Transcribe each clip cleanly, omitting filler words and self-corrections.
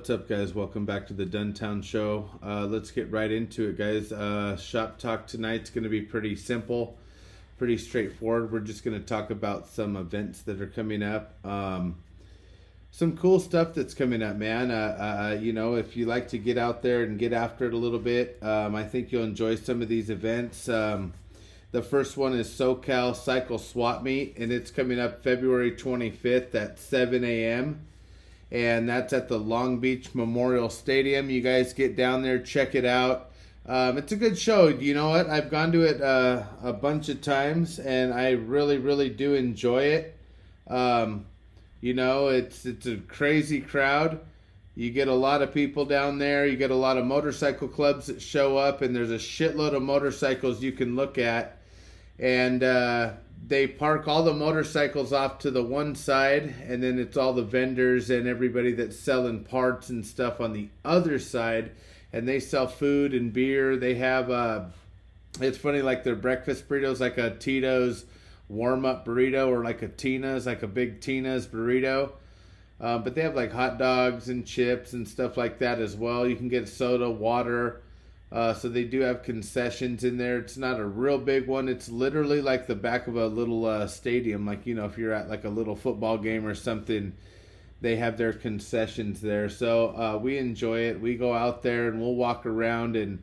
What's up, guys? Welcome back to the Dunn Show. Let's get right into it, guys. Shop talk tonight's going to be pretty simple, pretty straightforward. We're just going to talk about some events that are coming up. Some cool stuff that's coming up, man. If you like to get out there and get after it a little bit, I think you'll enjoy some of these events. The first one is SoCal Cycle Swap Meet, and it's coming up February 25th at 7 a.m., and that's at the Long Beach Memorial Stadium. You guys get down there, check it out. It's a good show. You know what? I've gone to it a bunch of times, and I really, really do enjoy it. It's a crazy crowd. You get a lot of people down there. You get a lot of motorcycle clubs that show up, and there's a shitload of motorcycles you can look at. And they park all the motorcycles off to the one side, and then it's all the vendors and everybody that's selling parts and stuff on the other side, and they sell food and beer. They have it's funny, like their breakfast burritos, like a Tito's warm-up burrito, or like a Tina's, like a big Tina's burrito, but they have like hot dogs and chips and stuff like that as well. You can get soda, water. So they do have concessions in there. It's not a real big one. It's literally like the back of a little stadium. Like, if you're at like a little football game or something, they have their concessions there. So we enjoy it. We go out there and we'll walk around and,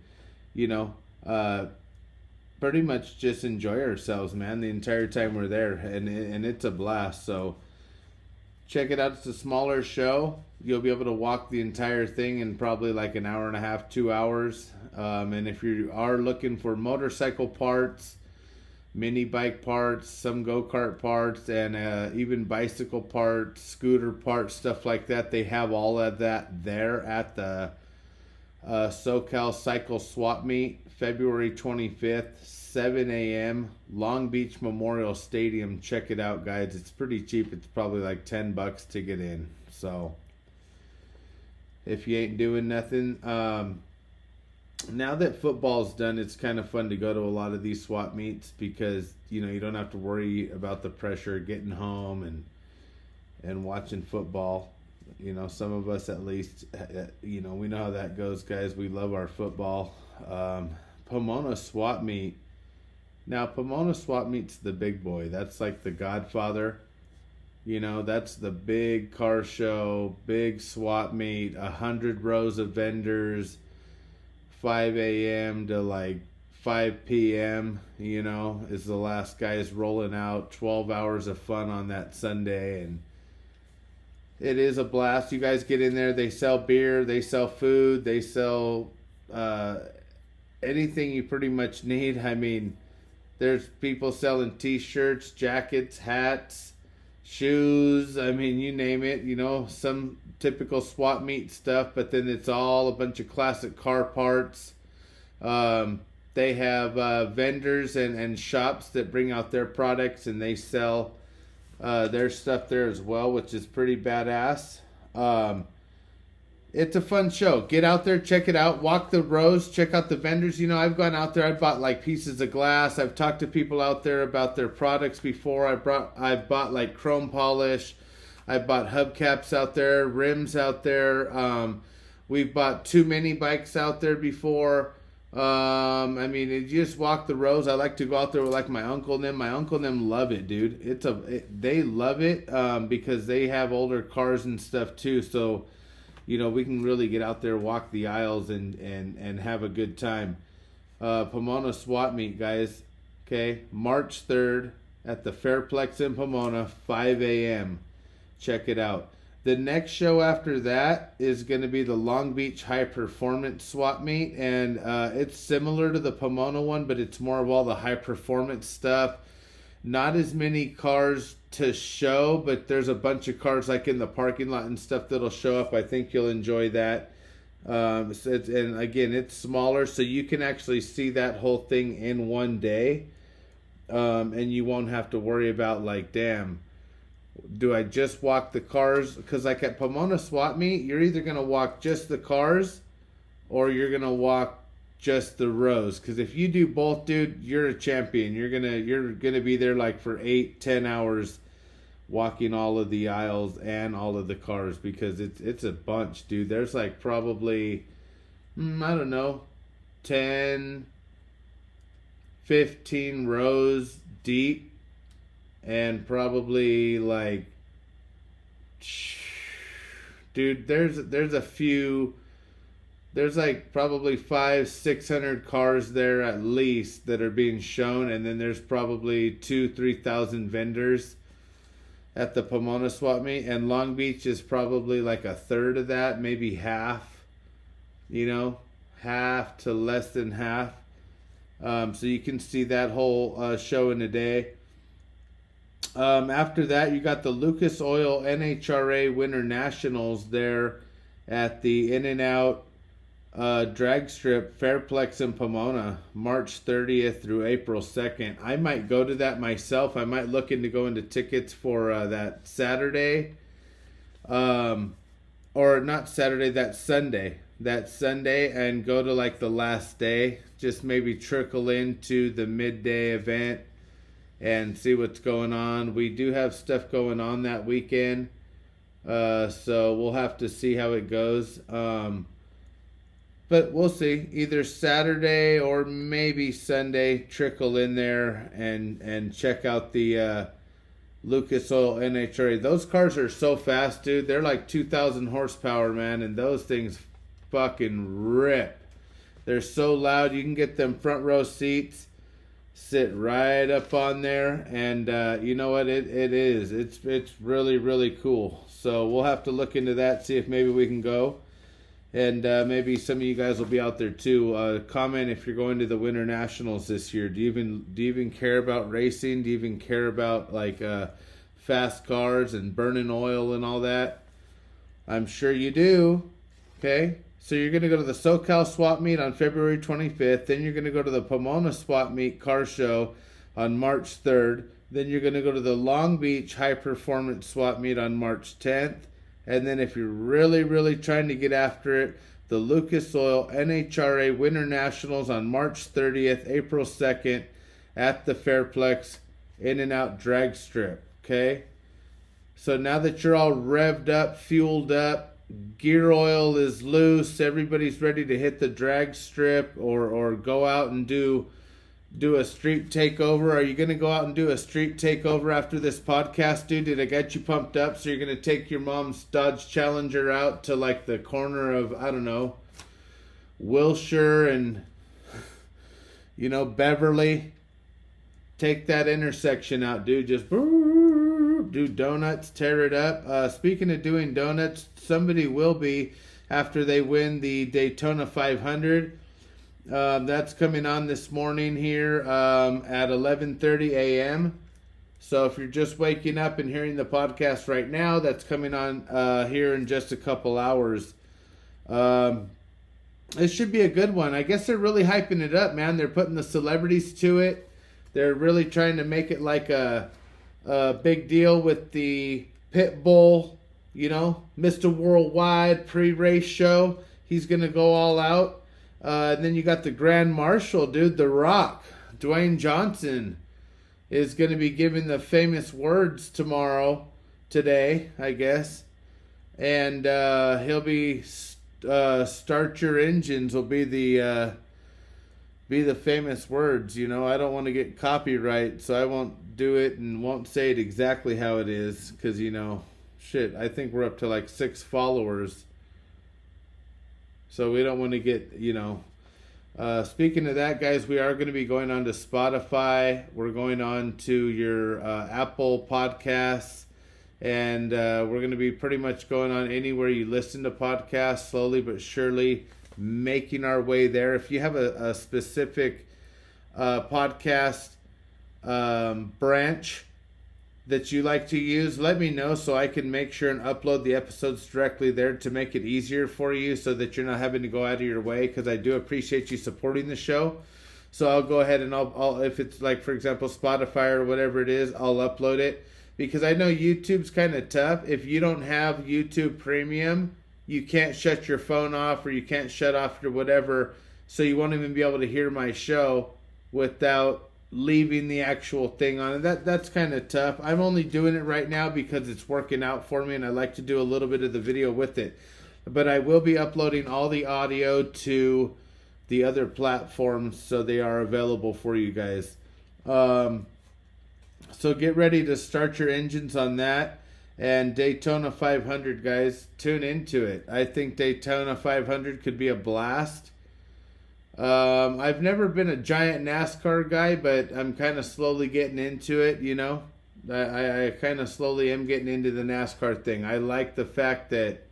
pretty much just enjoy ourselves, man, the entire time we're there. And it's a blast. So check it out. It's a smaller show. You'll be able to walk the entire thing in probably like an hour and a half, 2 hours. And if you are looking for motorcycle parts, mini bike parts, some go-kart parts, and even bicycle parts, scooter parts, stuff like that, they have all of that there at the SoCal Cycle Swap Meet, February 25th, 7 a.m., Long Beach Memorial Stadium. Check it out, guys. It's pretty cheap. It's probably like $10 to get in. So if you ain't doing nothing, now that football's done, it's kind of fun to go to a lot of these swap meets because, you don't have to worry about the pressure of getting home and watching football. Some of us at least, we know how that goes, guys. We love our football. Pomona Swap Meet. Now, Pomona Swap Meet's the big boy. That's like the Godfather. That's the big car show, big swap meet, 100 rows of vendors, 5 a.m. to like 5 p.m., is the last guys rolling out. 12 hours of fun on that Sunday, and it is a blast. You guys get in there. They sell beer, they sell food, they sell anything you pretty much need. I mean, there's people selling t-shirts, jackets, hats, shoes, I mean, you name it, some typical swap meet stuff, but then it's all a bunch of classic car parts. They have vendors and shops that bring out their products, and they sell their stuff there as well, which is pretty badass. It's a fun show. Get out there, check it out, walk the rows, check out the vendors. I've gone out there, I bought like pieces of glass. I've talked to people out there about their products before. I bought like chrome polish. I bought hubcaps out there, rims out there. We've bought 2 mini bikes out there before. You just walk the rows. I like to go out there with like my uncle and them. My uncle and them love it, dude. They love it because they have older cars and stuff too. So we can really get out there, walk the aisles, and have a good time. Pomona Swap Meet, guys. Okay, March 3rd at the Fairplex in Pomona, 5 a.m. Check it out. The next show after that is going to be the Long Beach High Performance Swap Meet, and it's similar to the Pomona one, but it's more of all the high performance stuff. Not as many cars to show, but there's a bunch of cars like in the parking lot and stuff that'll show up. I think you'll enjoy that. And again, it's smaller, so you can actually see that whole thing in one day. And you won't have to worry about like, damn, do I just walk the cars? Because like at Pomona Swap Meet, you're either going to walk just the cars or you're going to walk just the rows. Because if you do both, dude, you're a champion. You're gonna be there like for 8-10 hours walking all of the aisles and all of the cars, because it's a bunch, dude. There's like probably, I don't know, 10, 15 rows deep, and probably like, dude, there's a few, there's like probably 500-600 cars there at least that are being shown, and then there's probably 2,000-3,000 vendors at the Pomona swap meet, and Long Beach is probably like a third of that, maybe half, half to less than half. So you can see that whole show in a day. After that, you got the Lucas Oil NHRA Winter Nationals there at the In-N-Out drag strip Fairplex in Pomona, March 30th through April 2nd. I might go to that myself. I might look into going to tickets for that Saturday, or not Saturday, that Sunday, and go to like the last day. Just maybe trickle into the midday event and see what's going on. We do have stuff going on that weekend, so we'll have to see how it goes. But we'll see. Either Saturday or maybe Sunday, trickle in there and check out the Lucas Oil NHRA. Those cars are so fast, dude. They're like 2,000 horsepower, man, and those things fucking rip. They're so loud. You can get them front row seats, sit right up on there, and you know what? It is. It's really, really cool. So we'll have to look into that, see if maybe we can go. And maybe some of you guys will be out there too. Comment if you're going to the Winter Nationals this year. Do you even care about racing? Do you even care about like fast cars and burning oil and all that? I'm sure you do. Okay, so you're gonna go to the SoCal Swap Meet on February 25th. Then you're gonna go to the Pomona Swap Meet Car Show on March 3rd. Then you're gonna go to the Long Beach High Performance Swap Meet on March 10th. And then if you're really, really trying to get after it, the Lucas Oil NHRA Winter Nationals on March 30th, April 2nd at the Fairplex In-N-Out drag strip. Okay? So now that you're all revved up, fueled up, gear oil is loose, everybody's ready to hit the drag strip or go out and do a street takeover. Are you going to go out and do a street takeover after this podcast, dude? Did I get you pumped up? So you're going to take your mom's Dodge Challenger out to like the corner of, I don't know, Wilshire and, Beverly. Take that intersection out, dude. Just do donuts, tear it up. Speaking of doing donuts, somebody will be after they win the Daytona 500. That's coming on this morning here at 11:30 a.m. So if you're just waking up and hearing the podcast right now, that's coming on here in just a couple hours. It should be a good one. I guess they're really hyping it up, man. They're putting the celebrities to it. They're really trying to make it like a big deal with the Pit Bull, Mr. Worldwide pre-race show. He's going to go all out. And then you got the Grand Marshal, dude, The Rock. Dwayne Johnson is going to be giving the famous words today, I guess. And he'll be start your engines will be the famous words. I don't want to get copyright, so I won't do it and won't say it exactly how it is, because shit, I think we're up to like 6 followers. So we don't want to get, speaking of that, guys, we are going to be going on to Spotify. We're going on to your Apple Podcasts. And we're going to be pretty much going on anywhere you listen to podcasts, slowly but surely making our way there. If you have a specific podcast branch that you like to use, let me know so I can make sure and upload the episodes directly there to make it easier for you, so that you're not having to go out of your way, because I do appreciate you supporting the show. So I'll go ahead and I'll if it's like, for example, Spotify or whatever it is, I'll upload it, because I know YouTube's kind of tough. If you don't have YouTube Premium, you can't shut your phone off, or you can't shut off your whatever, so you won't even be able to hear my show without leaving the actual thing on it. That's kind of tough. I'm only doing it right now because it's working out for me and I like to do a little bit of the video with it. But I will be uploading all the audio to the other platforms so they are available for you guys. So get ready to start your engines on that. And Daytona 500, guys, tune into it. I think Daytona 500 could be a blast. I've never been a giant NASCAR guy, but I'm kind of slowly getting into it, you know. I kind of slowly am getting into the NASCAR thing. I like the fact that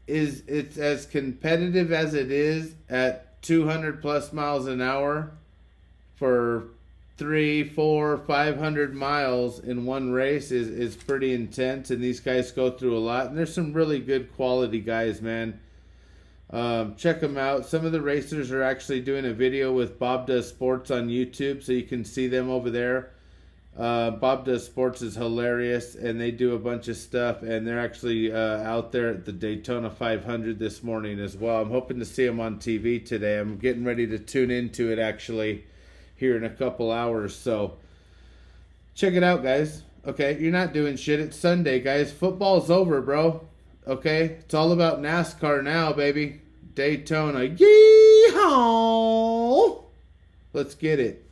it's as competitive as it is at 200 plus miles an hour for 300, 400, 500 miles in one race is pretty intense, and these guys go through a lot. And there's some really good quality guys, man. Check them out. Some of the racers are actually doing a video with Bob Does Sports on YouTube, so you can see them over there. Bob Does Sports is hilarious, and they do a bunch of stuff, and they're actually out there at the Daytona 500 this morning as well. I'm hoping to see them on TV today. I'm getting ready to tune into it actually here in a couple hours, so check it out, guys. Okay, you're not doing shit. It's Sunday, guys. Football's over, bro. Okay, it's all about NASCAR now, baby. Daytona, yeehaw! Let's get it.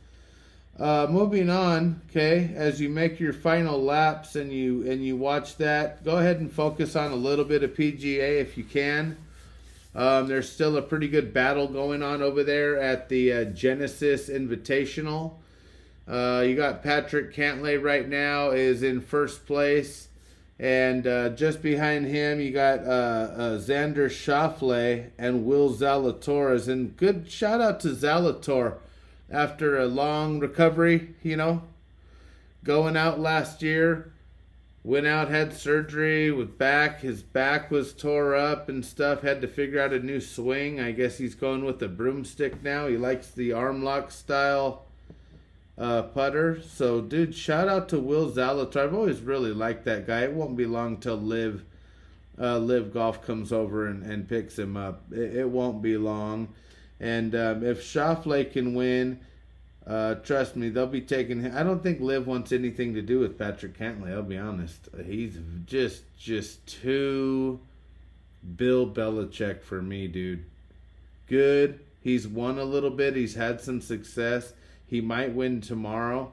Moving on, okay, as you make your final laps and you watch that, go ahead and focus on a little bit of PGA if you can. There's still a pretty good battle going on over there at the Genesis Invitational. You got Patrick Cantlay right now is in first place. And just behind him, you got Xander Schauffele and Will Zalatoris. And good shout out to Zalator after a long recovery, you know. Going out last year, went out, had surgery with back. His back was tore up and stuff. Had to figure out a new swing. I guess he's going with a broomstick now. He likes the arm lock style putter. So, dude, shout out to Will Zalator. I've always really liked that guy. It won't be long till Live Golf comes over and picks him up. It won't be long. And if Schauffele can win, trust me, they'll be taking him. I don't think Liv wants anything to do with Patrick Cantlay, I'll be honest. He's just too Bill Belichick for me, dude. Good. He's won a little bit. He's had some success. He might win tomorrow,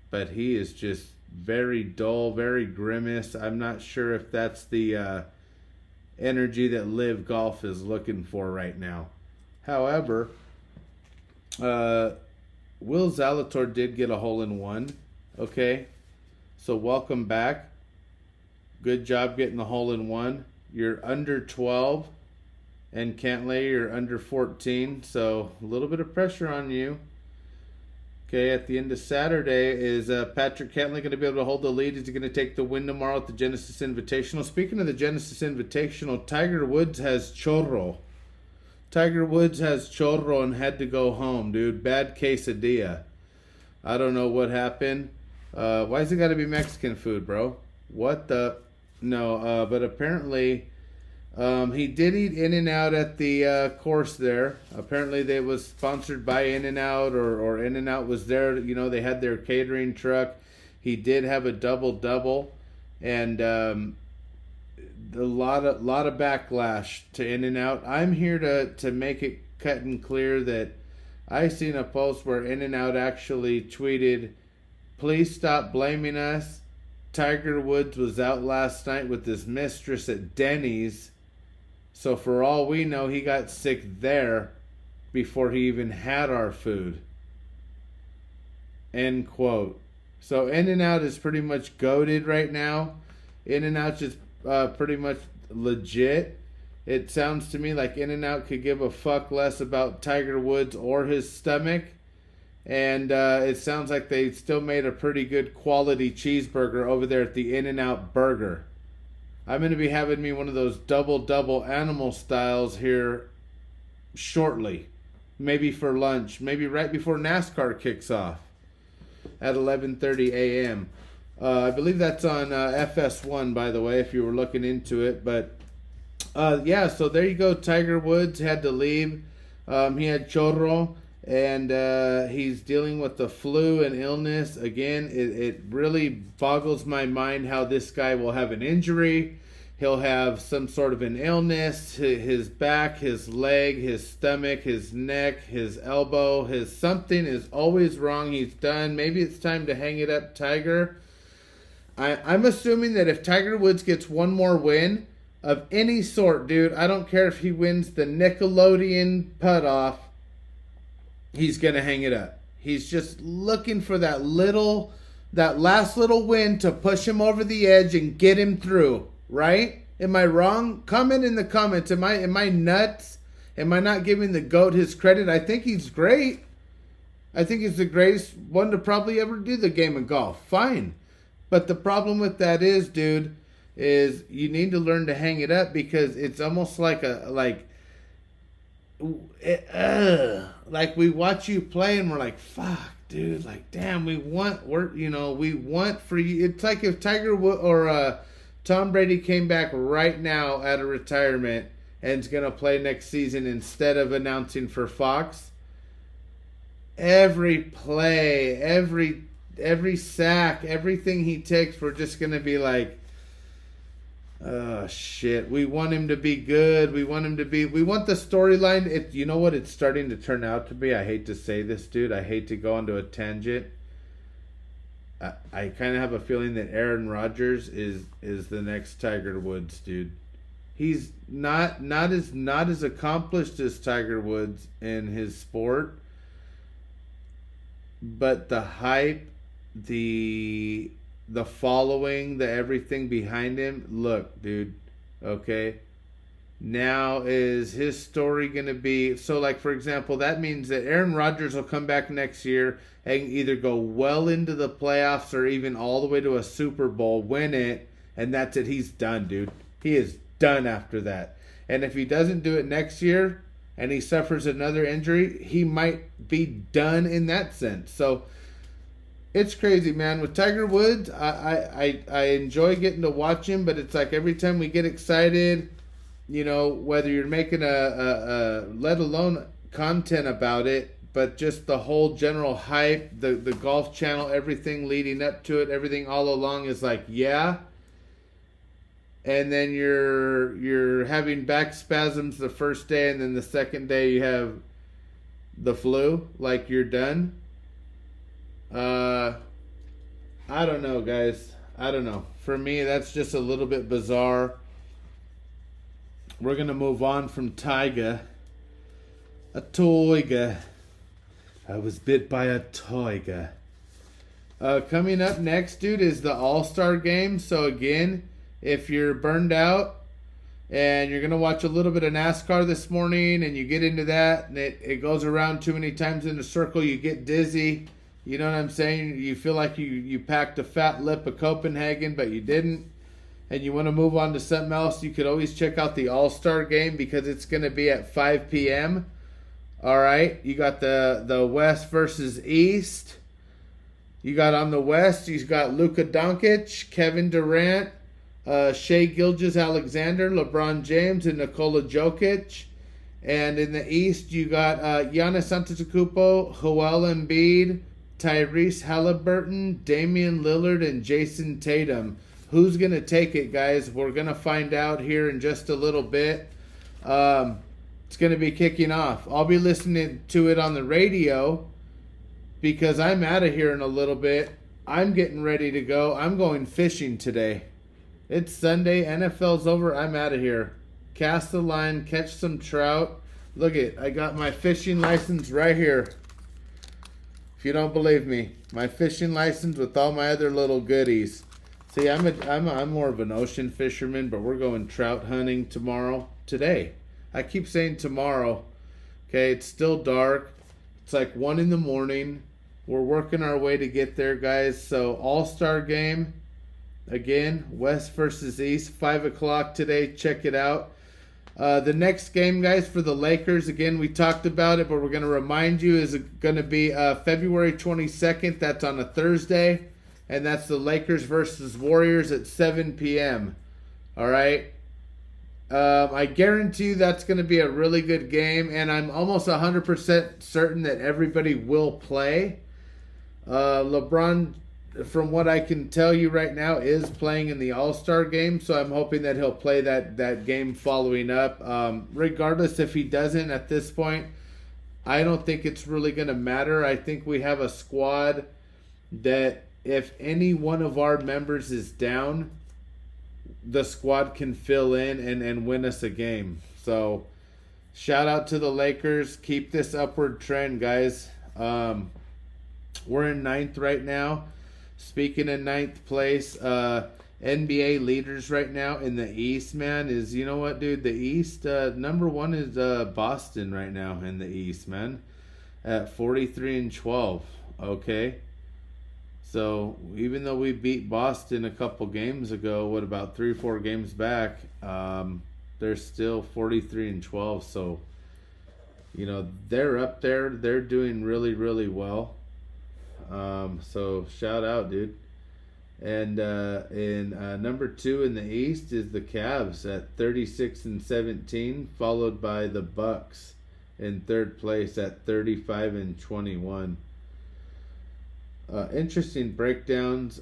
but he is just very dull, very grimace. I'm not sure if that's the energy that Live Golf is looking for right now. However, Will Zalator did get a hole-in-one, okay? So welcome back. Good job getting the hole-in-one. You're under 12, and Cantlay, you're under 14, so a little bit of pressure on you. Okay, at the end of Saturday, is Patrick Cantlay going to be able to hold the lead? Is he going to take the win tomorrow at the Genesis Invitational? Speaking of the Genesis Invitational, Tiger Woods has CHORRO. Tiger Woods has CHORRO and had to go home, dude. Bad quesadilla. I don't know what happened. Why's it got to be Mexican food, bro? What the? No, but apparently he did eat In-N-Out at the course there. Apparently they was sponsored by In-N-Out or In-N-Out was there. You know, they had their catering truck. He did have a double-double. And a lot of backlash to In-N-Out. I'm here to make it cut and clear that I seen a post where In-N-Out actually tweeted, "Please stop blaming us. Tiger Woods was out last night with his mistress at Denny's. So for all we know, he got sick there before he even had our food." End quote. So In-N-Out is pretty much goated right now. In-N-Out's just pretty much legit. It sounds to me like In-N-Out could give a fuck less about Tiger Woods or his stomach. And it sounds like they still made a pretty good quality cheeseburger over there at the In-N-Out Burger. I'm going to be having me one of those double animal styles here shortly. Maybe for lunch. Maybe right before NASCAR kicks off at 11:30 a.m. I believe that's on FS1, by the way, if you were looking into it. But, yeah, so there you go. Tiger Woods had to leave. He had CHORRO. and he's dealing with the flu and illness. Again, it really boggles my mind how this guy will have an injury. He'll have some sort of an illness, his back, his leg, his stomach, his neck, his elbow, his something is always wrong. He's done. Maybe it's time to hang it up, Tiger. I'm assuming that if Tiger Woods gets one more win of any sort, dude, I don't care if he wins the Nickelodeon putt-off, he's going to hang it up. He's just looking for that last little win to push him over the edge and get him through, right? Am I wrong? Comment in the comments. Am I nuts? Am I not giving the GOAT his credit? I think he's great. I think he's the greatest one to probably ever do the game of golf. Fine. But the problem with that is, dude, is you need to learn to hang it up, because it's almost like like we watch you play and we're like, fuck, dude, like, damn, we want for you. It's like if Tiger or Tom Brady came back right now out of retirement and is going to play next season instead of announcing for Fox. Every play, every sack, everything he takes, we're just going to be like, oh, shit. We want him to be good. We want the storyline. You know what it's starting to turn out to be? I hate to say this, dude. I hate to go onto a tangent. I kind of have a feeling that Aaron Rodgers is the next Tiger Woods, dude. He's not as accomplished as Tiger Woods in his sport, but the hype, the following, the everything behind him. Look, dude, okay, now is his story going to be, so like, for example, that means that Aaron Rodgers will come back next year and either go well into the playoffs or even all the way to a Super Bowl, win it, and that's it. He's done, dude. He is done after that. And if he doesn't do it next year and he suffers another injury, he might be done in that sense. So it's crazy, man. With Tiger Woods, I enjoy getting to watch him, but it's like every time we get excited, whether you're making a let alone content about it, but just the whole general hype, the Golf Channel, everything leading up to it, everything all along is like, yeah. And then you're having back spasms the first day, and then the second day you have the flu, like you're done. I don't know, guys. I don't know. For me, that's just a little bit bizarre. We're going to move on from Tyga. A toiga. I was bit by a toiga. Coming up next, dude, is the All-Star Game. So again, if you're burned out and you're going to watch a little bit of NASCAR this morning and you get into that and it goes around too many times in a circle, you get dizzy. You know what I'm saying? You feel like you packed a fat lip of Copenhagen, but you didn't. And you want to move on to something else, you could always check out the All-Star Game, because it's going to be at 5 p.m. All right? You got the West versus East. You got on the West, you've got Luka Doncic, Kevin Durant, Shai Gilgeous-Alexander, LeBron James, and Nikola Jokic. And in the East, you got Giannis Antetokounmpo, Joel Embiid, Tyrese Halliburton, Damian Lillard, and Jason Tatum. Who's going to take it, guys? We're going to find out here in just a little bit. It's going to be kicking off. I'll be listening to it on the radio because I'm out of here in a little bit. I'm getting ready to go. I'm going fishing today. It's Sunday. NFL's over. I'm out of here. Cast the line. Catch some trout. Look it. I got my fishing license right here. If you don't believe me, my fishing license with all my other little goodies. See, I'm more of an ocean fisherman, but we're going trout hunting today. I keep saying tomorrow. Okay, it's still dark. It's like 1 in the morning. We're working our way to get there, guys. So All-Star Game, again, West versus East, 5 o'clock today. Check it out. The next game, guys, for the Lakers, again, we talked about it, but we're going to remind you, is going to be February 22nd. That's on a Thursday. And that's the Lakers versus Warriors at 7 p.m. All right? I guarantee you that's going to be a really good game, and I'm almost 100% certain that everybody will play. LeBron, from what I can tell you right now, is playing in the All-Star game, so I'm hoping that he'll play that game following up. Regardless if he doesn't at this point, I don't think it's really going to matter. I think we have a squad that if any one of our members is down, the squad can fill in and win us a game. So shout out to the Lakers. Keep this upward trend, guys. We're in ninth right now. Speaking in ninth place, NBA leaders right now in the East, man, is, you know what, dude? The East, number one is Boston right now in the East, man, at 43-12. Okay. So even though we beat Boston a couple games ago, what about 3 or 4 games back, they're still 43-12. So, you know, they're up there. They're doing really, really well. So shout out, dude. And in number 2 in the East is the Cavs at 36-17, followed by the Bucks in third place at 35-21. Interesting breakdowns.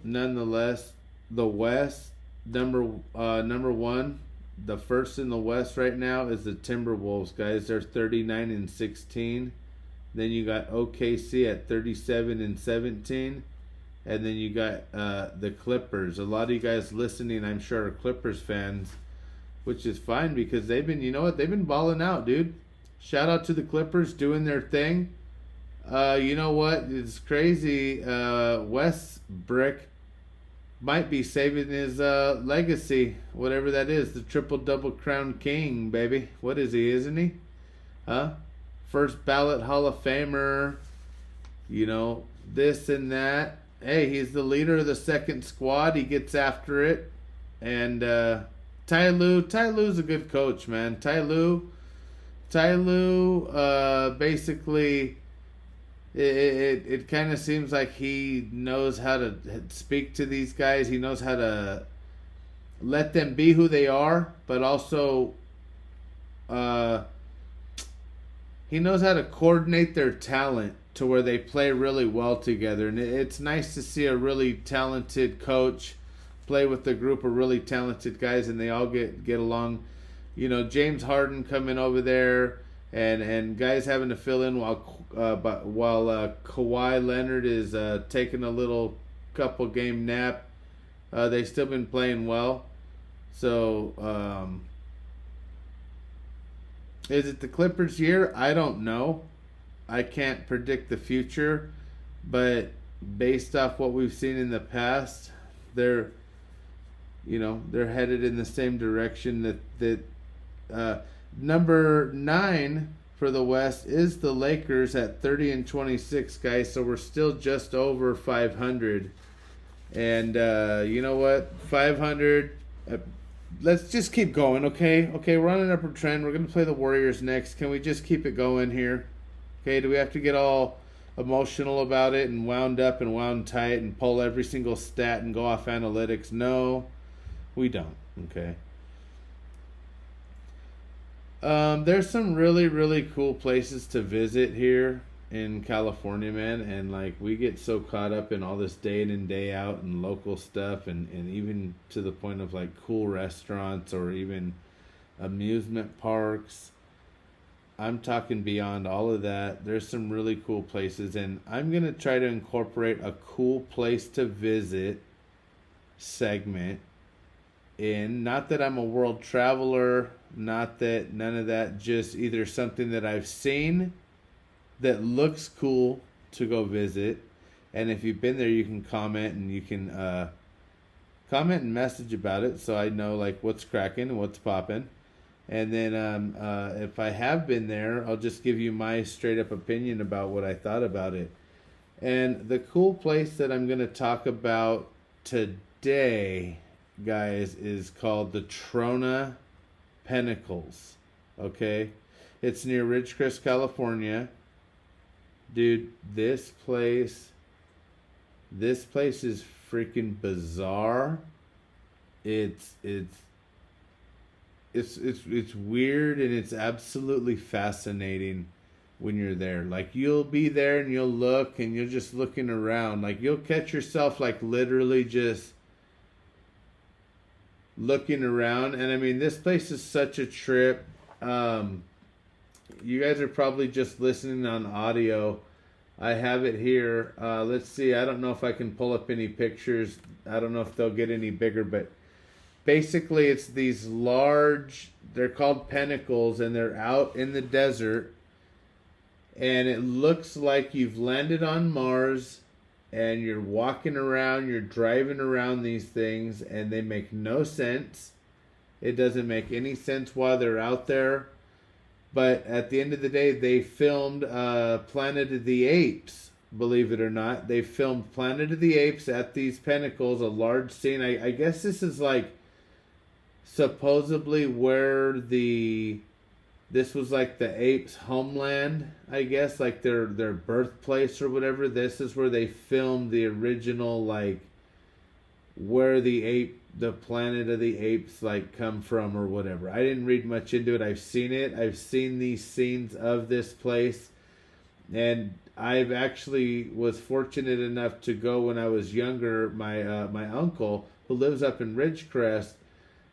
Nonetheless, the West number 1, the first in the West right now is the Timberwolves, guys. They're 39-16. Then you got OKC at 37-17. And then you got the Clippers. A lot of you guys listening, I'm sure, are Clippers fans, which is fine because they've been, you know what, they've been balling out, dude. Shout out to the Clippers doing their thing. You know what? It's crazy. Westbrook might be saving his legacy, whatever that is. The triple-double crown king, baby. What is he, isn't he? Huh? First ballot Hall of Famer. You know, this and that. Hey, he's the leader of the second squad. He gets after it. And Ty Lue's a good coach, man. Ty Lue, basically, it kind of seems like he knows how to speak to these guys. He knows how to let them be who they are, but also he knows how to coordinate their talent to where they play really well together. And it's nice to see a really talented coach play with a group of really talented guys, and they all get along. You know, James Harden coming over there, and guys having to fill in while Kawhi Leonard is taking a little couple game nap. They've still been playing well. So, is it the Clippers' year? I don't know. I can't predict the future, but based off what we've seen in the past, they're headed in the same direction. That number 9 for the West is the Lakers at 30-26, guys. So we're still just over 500, and you know what? 500. Let's just keep going, okay? Okay, we're on an upward trend. We're gonna play the Warriors next. Can we just keep it going here? Okay, do we have to get all emotional about it and wound up and wound tight and pull every single stat and go off analytics? No, we don't. Okay. There's some really, really cool places to visit here in California, man. And, like, we get so caught up in all this day in and day out and local stuff and even to the point of, like, cool restaurants or even amusement parks. I'm talking beyond all of that. There's some really cool places, and I'm going to try to incorporate a cool place to visit segment in. Not that I'm a world traveler, not that none of that, just either something that I've seen that looks cool to go visit. And if you've been there, you can comment and you can comment and message about it so I know, like, what's cracking and what's popping. And then if I have been there, I'll just give you my straight up opinion about what I thought about it. And the cool place that I'm going to talk about today, guys, is called the Trona Pinnacles. Okay? It's near Ridgecrest, California. Dude, this place is freaking bizarre. It's it's weird, and it's absolutely fascinating when you're there. Like, you'll be there and you'll look and you're just looking around. Like, you'll catch yourself like literally just looking around. And I mean, this place is such a trip. You guys are probably just listening on audio. I have it here. Let's see. I don't know if I can pull up any pictures. I don't know if they'll get any bigger, but basically it's these large, they're called pinnacles, and they're out in the desert. And it looks like you've landed on Mars, and you're walking around, you're driving around these things, and they make no sense. It doesn't make any sense why they're out there. But at the end of the day, they filmed Planet of the Apes, believe it or not. They filmed Planet of the Apes at these pinnacles, a large scene. I guess this is like supposedly where this was like the apes' homeland, I guess, like their birthplace or whatever. This is where they filmed the original, like, where the Planet of the Apes, like, come from or whatever. I didn't read much into it. I've seen it. I've seen these scenes of this place. And I've actually was fortunate enough to go when I was younger. My uncle, who lives up in Ridgecrest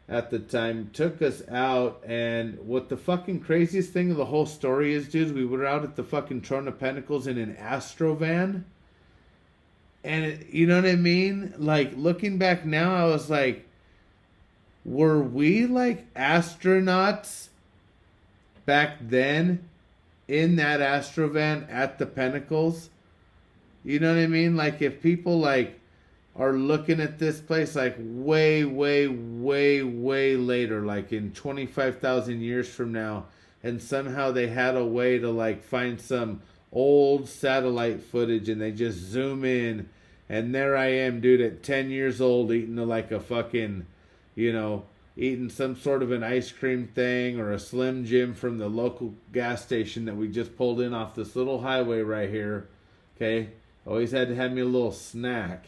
at the time, took us out. And what the fucking craziest thing of the whole story is, dudes, we were out at the fucking Throne of Pentacles in an Astrovan. And you know what I mean? Like, looking back now, I was like, were we like astronauts back then in that Astrovan at the Pentacles? You know what I mean? Like, if people like are looking at this place like way, way, way, way later, like in 25,000 years from now, and somehow they had a way to like find some old satellite footage and they just zoom in, and there I am, dude, at 10 years old eating like a fucking, eating some sort of an ice cream thing or a Slim Jim from the local gas station that we just pulled in off this little highway right here. Okay, always had to have me a little snack.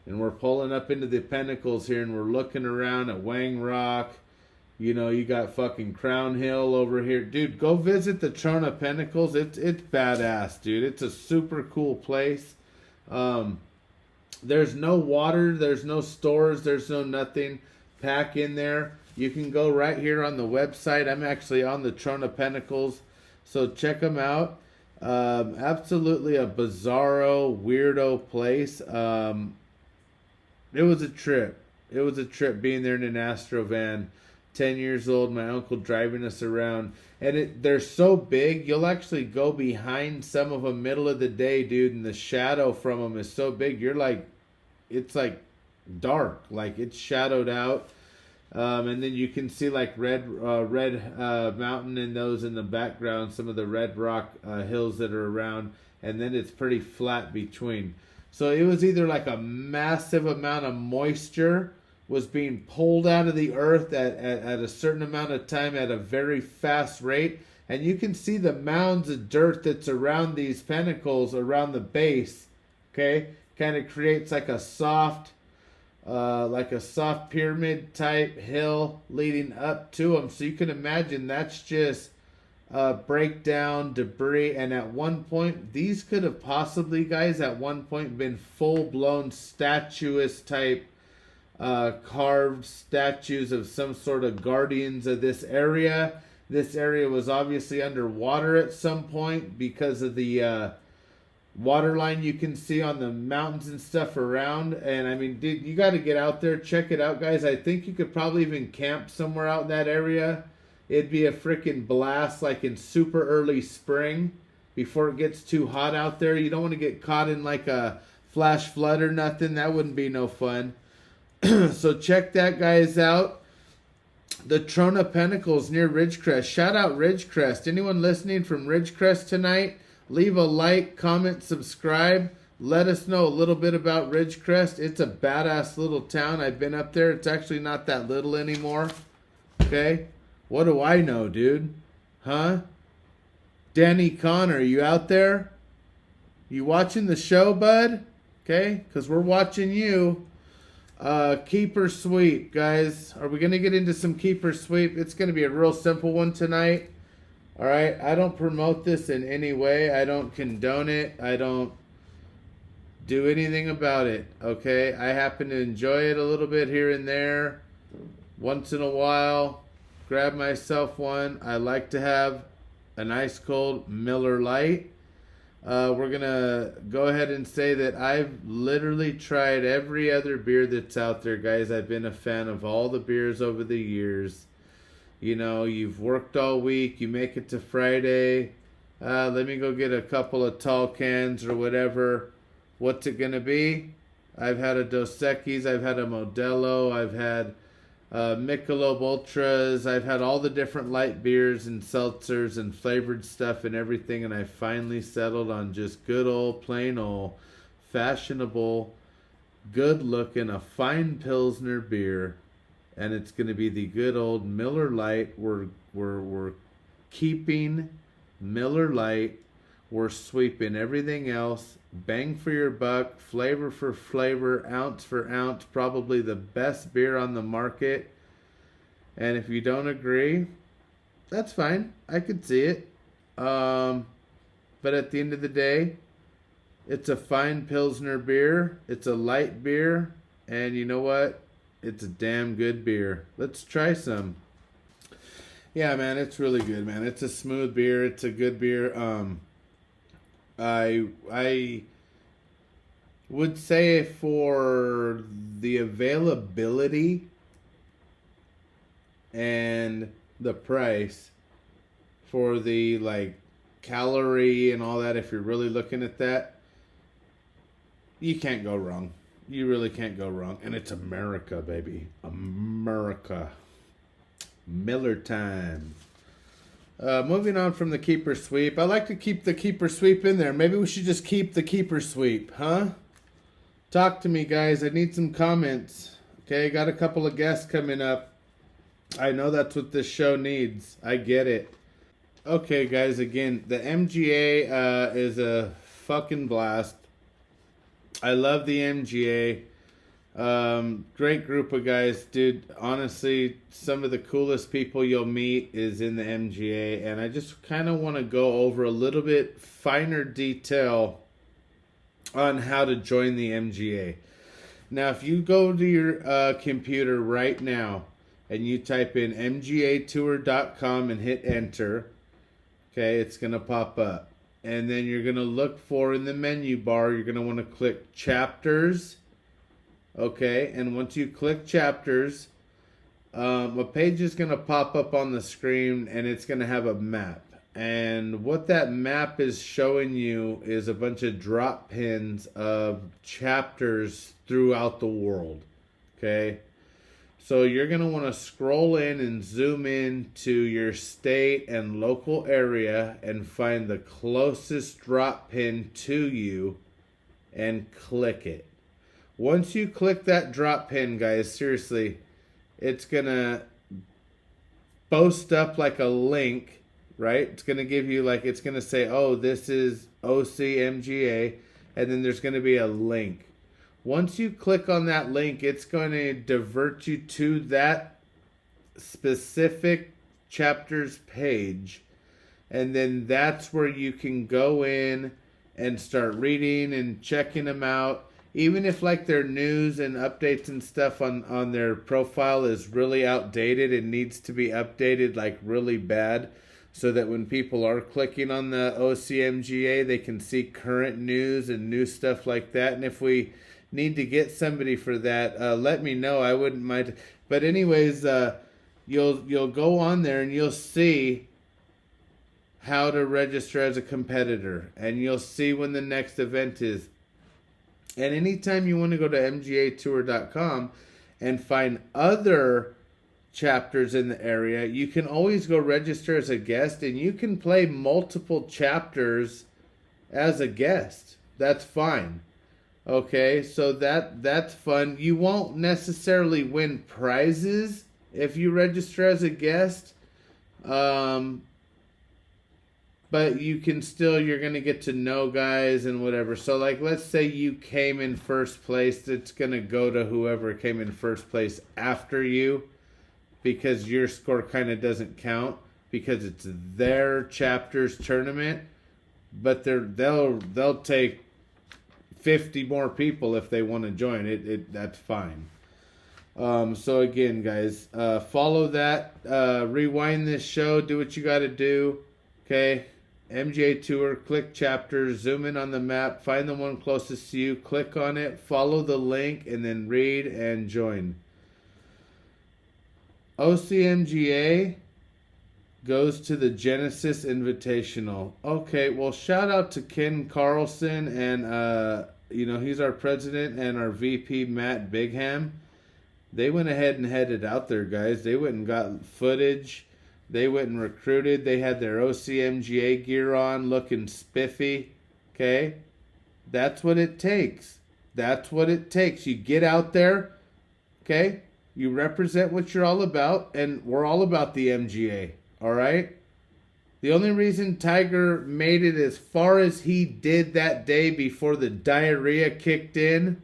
And we're pulling up into the Pinnacles here, and we're looking around at Wang Rock. You got fucking Crown Hill over here. Dude, go visit the Throne of Pentacles. It's badass, dude. It's a super cool place. There's no water. There's no stores. There's no nothing. Pack in there. You can go right here on the website. I'm actually on the Throne of Pentacles, so check them out. Absolutely a bizarro, weirdo place. It was a trip. It was a trip being there in an Astrovan. 10 years old, my uncle driving us around. And they're so big, you'll actually go behind some of them middle of the day, dude, and the shadow from them is so big, it's like dark. Like, it's shadowed out. And then you can see like red mountain and those in the background, some of the red rock hills that are around. And then it's pretty flat between. So it was either like a massive amount of moisture was being pulled out of the earth at a certain amount of time at a very fast rate. And you can see the mounds of dirt that's around these pinnacles, around the base, okay? Kind of creates like a soft pyramid type hill leading up to them. So you can imagine that's just breakdown, debris, and at one point, these could have possibly, guys, at one point been full-blown statuesque type carved statues of some sort of guardians of this area. This area was obviously underwater at some point because of the water line you can see on the mountains and stuff around. And I mean, dude, you got to get out there, check it out, guys. I think you could probably even camp somewhere out in that area. It'd be a freaking blast, like in super early spring before it gets too hot out there. You don't want to get caught in like a flash flood or nothing. That wouldn't be no fun. So check that, guys, out. The Throne of Pentacles near Ridgecrest. Shout out Ridgecrest. Anyone listening from Ridgecrest tonight, leave a like, comment, subscribe. Let us know a little bit about Ridgecrest. It's a badass little town. I've been up there. It's actually not that little anymore. Okay? What do I know, dude? Huh? Danny Connor, you out there? You watching the show, bud? Okay? Because we're watching you. Keeper sweep, guys. Are we going to get into some keeper sweep? It's going to be a real simple one tonight. All right. I don't promote this in any way. I don't condone it. I don't do anything about it. Okay. I happen to enjoy it a little bit here and there. Once in a while, grab myself one. I like to have a nice cold Miller Lite. We're going to go ahead and say that I've literally tried every other beer that's out there, guys. I've been a fan of all the beers over the years. You know, you've worked all week. You make it to Friday. Let me go get a couple of tall cans or whatever. What's it going to be? I've had a Dos Equis. I've had a Modelo. I've had Michelob Ultras. I've had all the different light beers and seltzers and flavored stuff and everything, and I finally settled on just good old, plain old, fashionable, good looking, a fine Pilsner beer, and it's going to be the good old Miller Lite. We're keeping Miller Lite. We're sweeping everything else. Bang for your buck, flavor for flavor, ounce for ounce, probably the best beer on the market. And if you don't agree, that's fine. I could see it. But at the end of the day, it's a fine Pilsner beer. It's a light beer. And you know what? It's a damn good beer. Let's try some. Yeah, man, it's really good, man. It's a smooth beer. It's a good beer. I would say for the availability and the price, for the like calorie and all that, if you're really looking at that, you can't go wrong. You really can't go wrong. And it's America, baby. America. Miller time. Moving on from the keeper sweep. I like to keep the keeper sweep in there. Maybe we should just keep the keeper sweep, huh? Talk to me, guys. I need some comments. Okay, got a couple of guests coming up. I know that's what this show needs. I get it. Okay, guys, again, the MGA is a fucking blast. I love the MGA. Great group of guys, dude. Honestly, some of the coolest people you'll meet is in the MGA, and I just kind of want to go over a little bit finer detail on how to join the MGA. Now, if you go to your computer right now and you type in mgatour.com and hit enter, okay, it's going to pop up. And then you're going to look for, in the menu bar, you're going to want to click chapters. Okay, and once you click chapters, a page is going to pop up on the screen, and it's going to have a map. And what that map is showing you is a bunch of drop pins of chapters throughout the world. Okay, so you're going to want to scroll in and zoom in to your state and local area and find the closest drop pin to you and click it. Once you click that drop pin, guys, seriously, it's going to boast up like a link, right? It's going to give you like, it's going to say, oh, this is OCMGA, and then there's going to be a link. Once you click on that link, it's going to divert you to that specific chapter's page, and then that's where you can go in and start reading and checking them out. Even if like their news and updates and stuff on their profile is really outdated and needs to be updated like really bad, so that when people are clicking on the OCMGA, they can see current news and new stuff like that. And if we need to get somebody for that, let me know. I wouldn't mind. But anyways, you'll go on there and you'll see how to register as a competitor, and you'll see when the next event is. And anytime you want to go to mgatour.com and find other chapters in the area, you can always go register as a guest, and you can play multiple chapters as a guest. That's fine. Okay, so that's fun. You won't necessarily win prizes if you register as a guest. but you can still, you're going to get to know guys and whatever. So, like, let's say you came in first place. It's going to go to whoever came in first place after you, because your score kind of doesn't count because it's their chapter's tournament. But they'll take 50 more people if they want to join it. That's fine. So again, guys, follow that. Rewind this show. Do what you got to do. Okay. MGA Tour. Click chapters. Zoom in on the map. Find the one closest to you. Click on it. Follow the link, and then read and join. OCMGA goes to the Genesis Invitational. Okay, well, shout out to Ken Carlson, and he's our president, and our VP Matt Bigham. They went ahead and headed out there, guys. They went and got footage. They went and recruited. They had their OCMGA gear on, looking spiffy. Okay, that's what it takes. That's what it takes. You get out there. Okay, you represent what you're all about, and we're all about the MGA. All right? The only reason Tiger made it as far as he did that day before the diarrhea kicked in,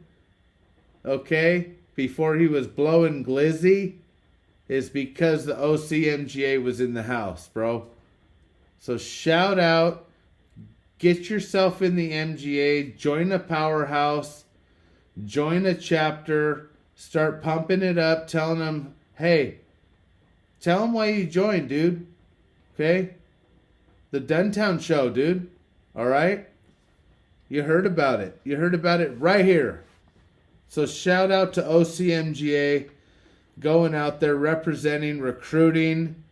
okay, before he was blowing glizzy, is because the OCMGA was in the house, bro. So shout out. Get yourself in the MGA. Join a powerhouse. Join a chapter. Start pumping it up. Telling them, hey, tell them why you joined, dude. Okay? The Dunn show, dude. All right? You heard about it. You heard about it right here. So shout out to OCMGA going out there representing, recruiting.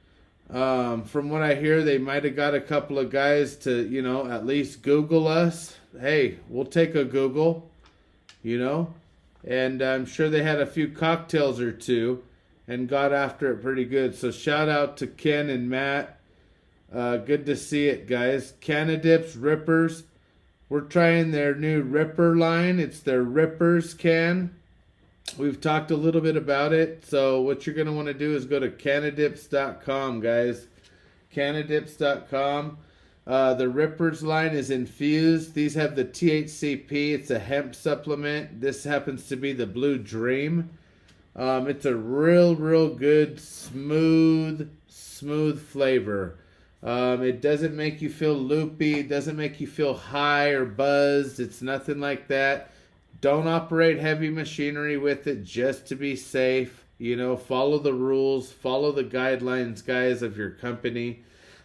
From what I hear, they might have got a couple of guys to, at least Google us. Hey, we'll take a Google, And I'm sure they had a few cocktails or two and got after it pretty good. So shout out to Ken and Matt. Good to see it, guys. Canadips, Rippers. We're trying their new Ripper line. It's their Rippers can. We've talked a little bit about it. So what you're going to want to do is go to canadips.com, guys. Canadips.com. The Rippers line is infused. These have the THCP. It's a hemp supplement. This happens to be the Blue Dream. It's a real good, smooth flavor. It doesn't make you feel loopy. It doesn't make you feel high or buzzed. It's nothing like that. Don't operate heavy machinery with it, just to be safe. Follow the rules. Follow the guidelines, guys, of your company.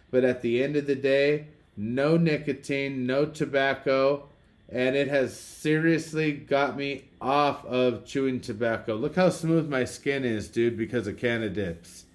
But at the end of the day, no nicotine, no tobacco. And it has seriously got me off of chewing tobacco. Look how smooth my skin is, dude, because of Canadips.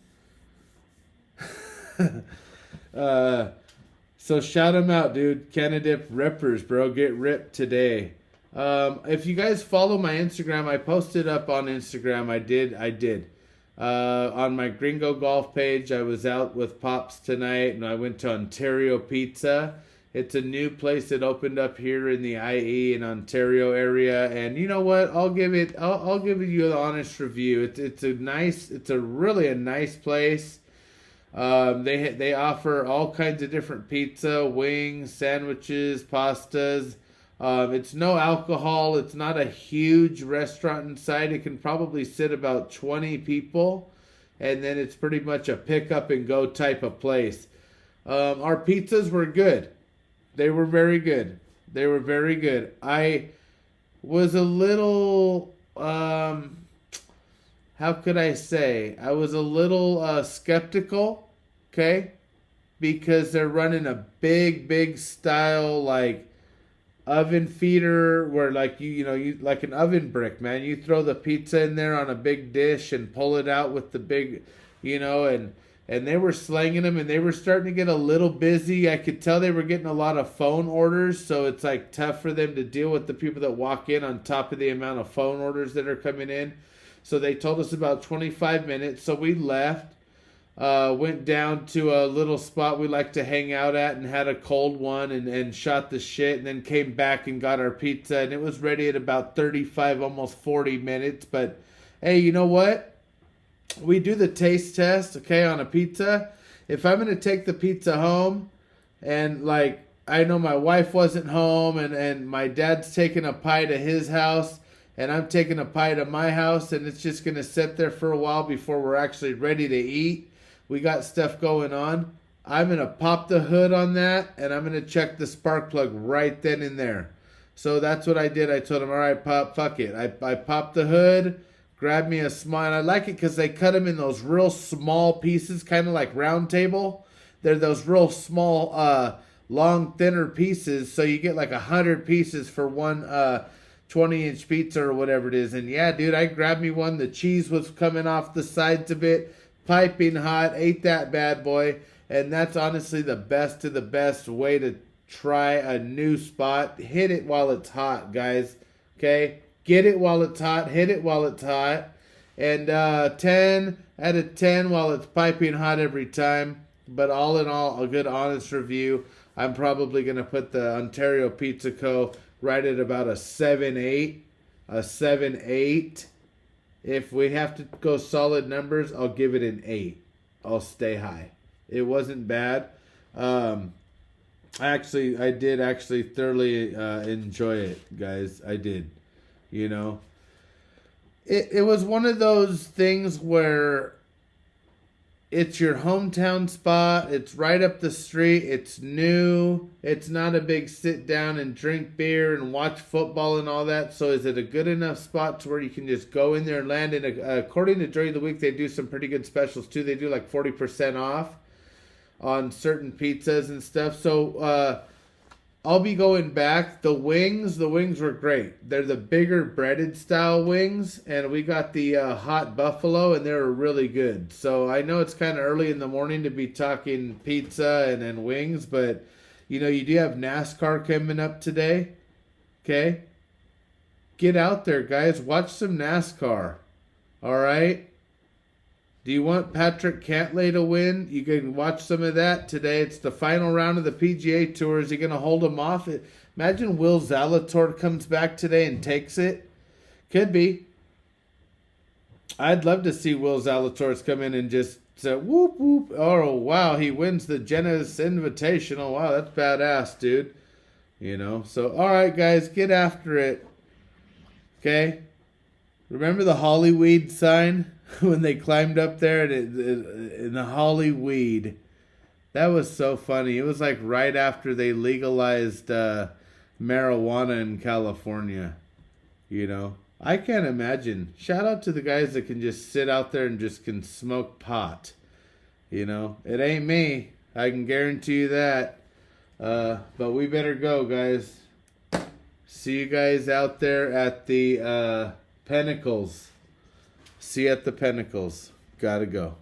So shout them out, dude. Canadip Rippers, bro. Get ripped today. If you guys follow my Instagram, I posted up on Instagram. I did. On my Gringo Golf page, I was out with Pops tonight, and I went to Ontario Pizza. It's a new place that opened up here in the IE and Ontario area, and you know what? I'll give you an honest review. It's a really nice place. They offer all kinds of different pizza, wings, sandwiches, pastas. It's no alcohol. It's not a huge restaurant inside. It can probably sit about 20 people, and then it's pretty much a pick up and go type of place. Our pizzas were good. They were very good. I was a little, how could I say? I was a little skeptical, okay? Because they're running a big style, like, oven feeder where, like, you like an oven brick, man. You throw the pizza in there on a big dish and pull it out with the big, and they were slanging them, and they were starting to get a little busy. I could tell they were getting a lot of phone orders, so it's like tough for them to deal with the people that walk in on top of the amount of phone orders that are coming in. So they told us about 25 minutes, so we left, went down to a little spot we like to hang out at and had a cold one and shot the shit, and then came back and got our pizza, and it was ready at about 35, almost 40 minutes. But hey, you know what? We do the taste test, okay, on a pizza. If I'm going to take the pizza home, And like, I know my wife wasn't home, and my dad's taking a pie to his house, and I'm taking a pie to my house, and it's just gonna sit there for a while before we're actually ready to eat. We got stuff going on. I'm gonna pop the hood on that, and I'm gonna check the spark plug right then and there. So that's what I did. I told him, all right, Pop, fuck it. I popped the hood, grabbed me a small, and I like it because they cut them in those real small pieces, kind of like round table. They're those real small, long, thinner pieces. So you get like 100 pieces for one 20-inch pizza or whatever it is. And yeah, dude, I grabbed me one. The cheese was coming off the sides of it, piping hot. Ate that bad boy. And that's honestly the best of the best way to try a new spot. Hit it while it's hot, guys. Okay? Get it while it's hot. Hit it while it's hot. And 10 out of 10 while it's piping hot every time. But all in all, a good honest review. I'm probably going to put the Ontario Pizza Co. right at about a 7-8. A 7-8. If we have to go solid numbers, I'll give it an 8. I'll stay high. It wasn't bad. I did actually thoroughly enjoy it, guys. I did. You know, it was one of those things where it's your hometown spot. It's right up the street. It's new. It's not a big sit down and drink beer and watch football and all that. So is it a good enough spot to where you can just go in there and land? And according to during the week, they do some pretty good specials too. They do like 40% off on certain pizzas and stuff. So I'll be going back. The wings were great. They're the bigger breaded style wings, and we got the hot buffalo, and they were really good. So I know it's kind of early in the morning to be talking pizza and wings, but you know, you do have NASCAR coming up today. Okay? Get out there, guys. Watch some NASCAR. All right? Do you want Patrick Cantlay to win? You can watch some of that today. It's the final round of the PGA Tour. Is he going to hold him off? Imagine Will Zalator comes back today and takes it. Could be. I'd love to see Will Zalatoris come in and just say, whoop, whoop. Oh, wow, he wins the Genesis Invitational. Wow, that's badass, dude. You know, so, all right, guys, get after it. Okay? Remember the Hollyweed sign? When they climbed up there in the Hollyweed. That was so funny. It was like right after they legalized marijuana in California. You know, I can't imagine. Shout out to the guys that can just sit out there and just can smoke pot. You know, it ain't me. I can guarantee you that. But we better go, guys. See you guys out there at the Pinnacles. See you at the Pinnacles. Gotta go.